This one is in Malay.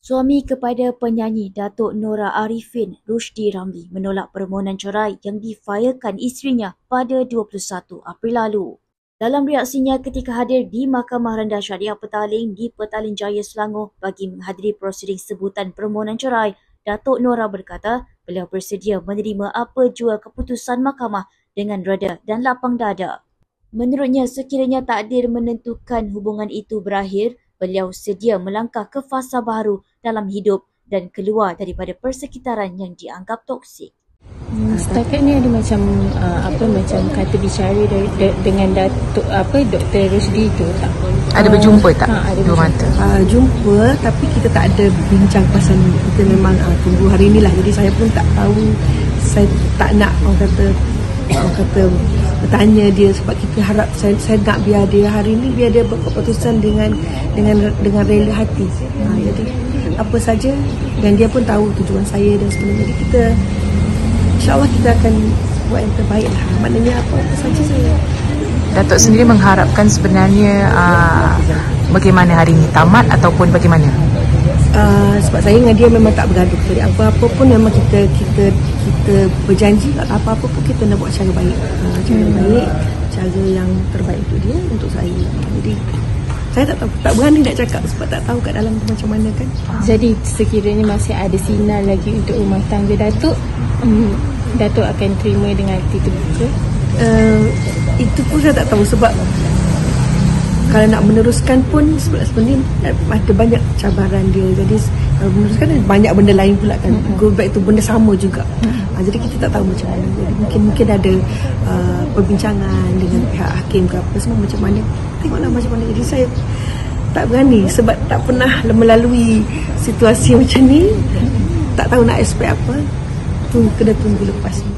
Suami kepada penyanyi Datuk Nora Arifin, Rushdie Ramli, menolak permohonan cerai yang difailkan isterinya pada 21 April lalu. Dalam reaksinya ketika hadir di Mahkamah Rendah Syariah Petaling di Petaling Jaya, Selangor bagi menghadiri prosiding sebutan permohonan cerai, Datuk Nora berkata beliau bersedia menerima apa jua keputusan mahkamah dengan reda dan lapang dada. Menurutnya, sekiranya takdir menentukan hubungan itu berakhir, beliau sedia melangkah ke fasa baru dalam hidup dan keluar daripada persekitaran yang dianggap toksik. Setakat ni ada macam macam kata bicara dengan Dr. Rushdie tu tak? Ada berjumpa tak? Ada dua mata. Jumpa, tapi kita tak ada bincang pasal ni. Kita memang tunggu hari ni lah. Jadi saya pun tak tahu. Saya tak nak orang kata bertanya dia, sebab kita harap saya nak biar dia hari ni biar dia berkeputusan dengan rela hati. Jadi apa saja, dan dia pun tahu tujuan saya dan sebagainya. Jadi kita InsyaAllah kita akan buat yang terbaik lah. Maknanya apa saja saya. Datuk sendiri mengharapkan sebenarnya bagaimana hari ini, tamat ataupun bagaimana? Sebab saya dengan dia memang tak bergaduh. Jadi apa-apa pun memang kita berjanji, apa-apa pun kita nak buat cara baik. Cara baik, cara yang terbaik untuk dia, untuk saya. Jadi saya tak berani nak cakap sebab tak tahu kat dalam macam mana kan. Jadi sekiranya masih ada sinar lagi untuk rumah tangga Datuk akan terima dengan hati terbuka? Itu pun saya tak tahu, sebab kalau nak meneruskan pun sebenarnya ada banyak cabaran dia. Jadi kalau meneruskan banyak benda lain pula kan. Go back tu benda sama juga. Jadi kita tak tahu macam mana. Jadi mungkin ada perbincangan dengan pihak hakim ke apa semua macam mana. Tengoklah macam mana. Jadi saya tak berani sebab tak pernah melalui situasi macam ni. Tak tahu nak expect apa. Kena tunggu lepas ni.